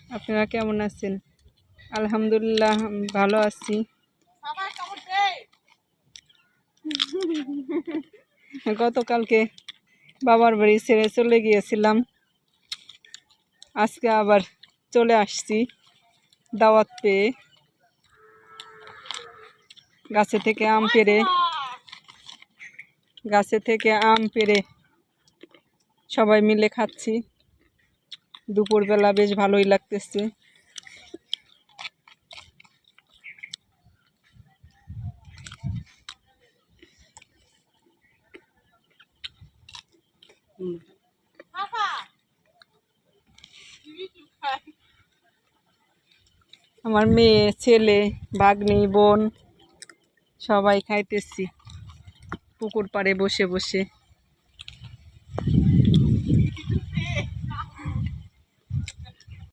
আপনারা কেমন আছেন? আলহামদুলিল্লাহ আমি ভালো আছি। গতকালকে বাবার বাড়ি ছেড়ে চলে গিয়েছিলাম, আজকে আবার চলে আসছি দাওয়াত পেয়ে। গাছে থেকে আম পেড়ে সবাই মিলে খাচ্ছি। দুপুরবেলা বেশ ভালোই লাগতেছে। আমার মেয়ে, ছেলে, ভাগ্নি, বোন সবাই খাইতেছি পুকুর পাড়ে বসে বসে।